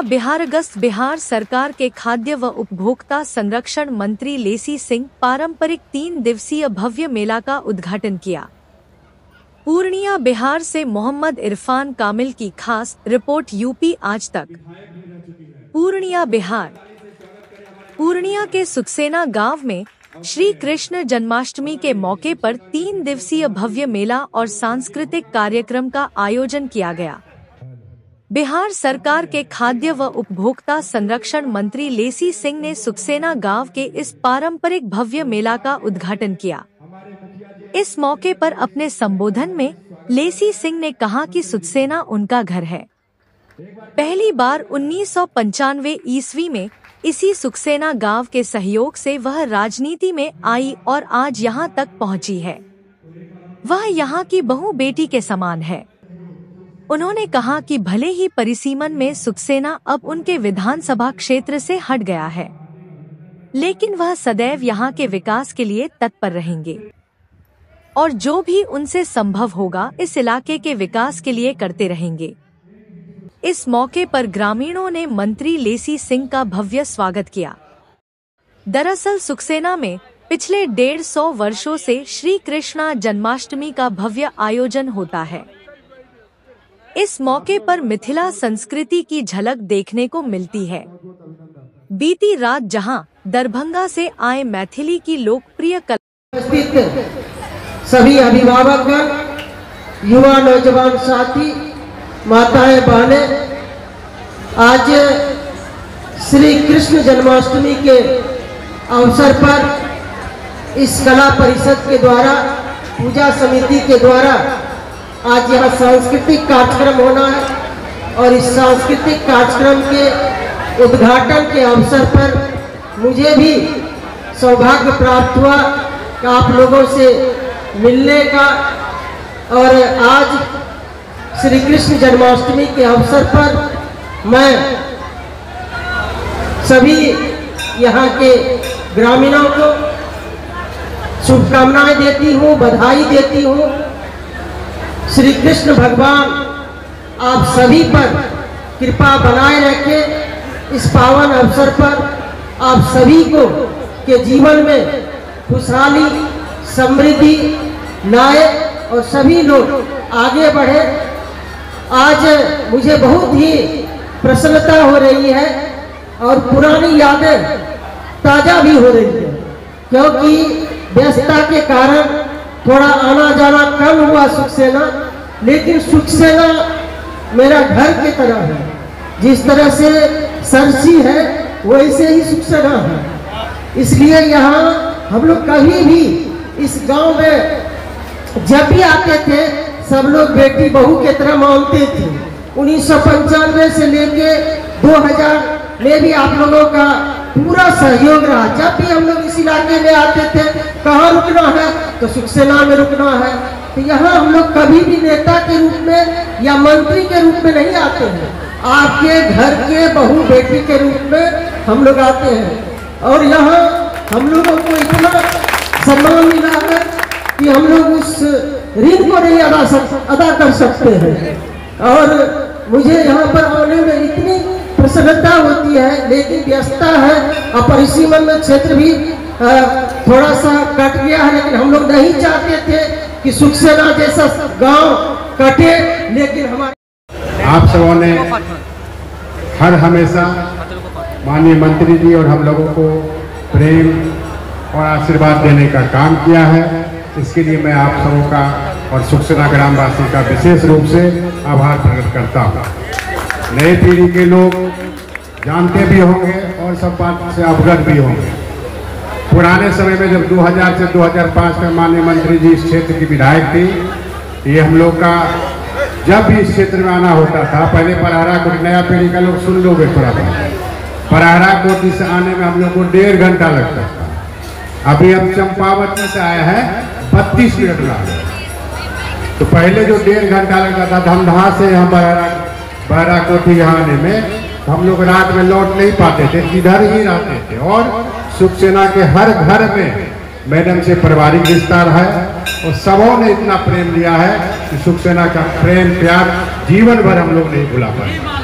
बिहार अगस्त बिहार सरकार के खाद्य व उपभोक्ता संरक्षण मंत्री लेसी सिंह पारंपरिक 3 दिवसीय भव्य मेला का उद्घाटन किया। पूर्णिया बिहार से मोहम्मद इरफान कामिल की खास रिपोर्ट यूपी आज तक। पूर्णिया बिहार। पूर्णिया के सुखसेना गांव में श्री कृष्ण जन्माष्टमी के मौके पर 3 दिवसीय भव्य मेला और सांस्कृतिक कार्यक्रम का आयोजन किया गया। बिहार सरकार के खाद्य व उपभोक्ता संरक्षण मंत्री लेसी सिंह ने सुखसेना गांव के इस पारंपरिक भव्य मेला का उद्घाटन किया। इस मौके पर अपने संबोधन में लेसी सिंह ने कहा कि सुखसेना उनका घर है। पहली बार 1995 ईस्वी में इसी सुखसेना गांव के सहयोग से वह राजनीति में आई और आज यहां तक पहुंची है। वह यहां की बहू बेटी के समान है। उन्होंने कहा कि भले ही परिसीमन में सुखसेना अब उनके विधानसभा क्षेत्र से हट गया है, लेकिन वह सदैव यहां के विकास के लिए तत्पर रहेंगे और जो भी उनसे संभव होगा इस इलाके के विकास के लिए करते रहेंगे। इस मौके पर ग्रामीणों ने मंत्री लेसी सिंह का भव्य स्वागत किया। दरअसल सुखसेना में पिछले 150 वर्षों से श्री कृष्ण जन्माष्टमी का भव्य आयोजन होता है। इस मौके पर मिथिला संस्कृति की झलक देखने को मिलती है। बीती रात जहां दरभंगा से आए मैथिली की लोकप्रिय कला। सभी अभिभावक, युवा नौजवान साथी, माताएं बहनें, आज श्री कृष्ण जन्माष्टमी के अवसर पर इस कला परिषद के द्वारा, पूजा समिति के द्वारा आज यहाँ सांस्कृतिक कार्यक्रम होना है और इस सांस्कृतिक कार्यक्रम के उद्घाटन के अवसर पर मुझे भी सौभाग्य प्राप्त हुआ कि आप लोगों से मिलने का। और आज श्री कृष्ण जन्माष्टमी के अवसर पर मैं सभी यहाँ के ग्रामीणों को शुभकामनाएं देती हूँ, बधाई देती हूँ। श्री कृष्ण भगवान आप सभी पर कृपा बनाए रखें। इस पावन अवसर पर आप सभी को के जीवन में खुशहाली, समृद्धि लाए और सभी लोग आगे बढ़े। आज मुझे बहुत ही प्रसन्नता हो रही है और पुरानी यादें ताजा भी हो रही है, क्योंकि व्यस्तता के कारण थोड़ा आना जाना कम हुआ सुखसेना, लेकिन सुखसेना मेरा घर की तरह है। जिस तरह से सरसी है वैसे ही सुखसेना है। इसलिए यहाँ हम लोग कभी भी इस गांव में जब भी आते थे सब लोग बेटी बहू की तरह मानते थे। 1995 से लेके 2000 में भी आप लोगों का पूरा सहयोग रहा। जब भी हम लोग इस इलाके में आते थे, कहाँ रुकना है तो सुखसेना में रुकना है। तो यहाँ हम लोग कभी भी नेता के रूप में या मंत्री के रूप में नहीं आते हैं, आपके घर के बहू बेटी के रूप में हम लोग आते हैं। और यहाँ हम लोगों को इतना सम्मान मिला है कि हम लोग उस ऋण को नहीं अदा कर सकते हैं। और मुझे यहाँ पर आने में इतनी प्रसन्नता होती है, लेकिन व्यस्तता है और परिसीमन में क्षेत्र भी थोड़ा सा कट गया है। लेकिन हम लोग नहीं चाहते थे कि सुखसेना जैसा गांव कटे, लेकिन हमारे आप सबों ने हर हमेशा माननीय मंत्री जी और हम लोगों को प्रेम और आशीर्वाद देने का काम किया है। इसके लिए मैं आप सबों का और सुखसेना ग्रामवासी का विशेष रूप से आभार प्रकट करता हूँ। नई पीढ़ी के लोग जानते भी होंगे और सब बात से अवगत भी होंगे। पुराने समय में जब 2000 से 2005 में माननीय मंत्री जी इस क्षेत्र की विधायक थी, ये हम लोग का जब भी इस क्षेत्र में आना होता था, पहले परहरा कोटी, नया पीढ़ी का लोग सुन लोगे थोड़ा बहुत, परहरा कोटी से आने में हम लोग को 1.5 घंटा लगता था। अभी हम चंपावती से आए हैं 32 मिनट लगा। तो पहले जो 1.5 घंटा लगता था धमधा से यहाँ बहरा कोठी यहाँ आने में, तो हम लोग रात में लौट नहीं पाते थे, इधर ही रहते थे। और सुखसेना के हर घर में मैडम से पारिवारिक रिश्ता रहा है और सबों ने इतना प्रेम लिया है कि सुखसेना का प्रेम प्यार जीवन भर हम लोग नहीं भुला पाए।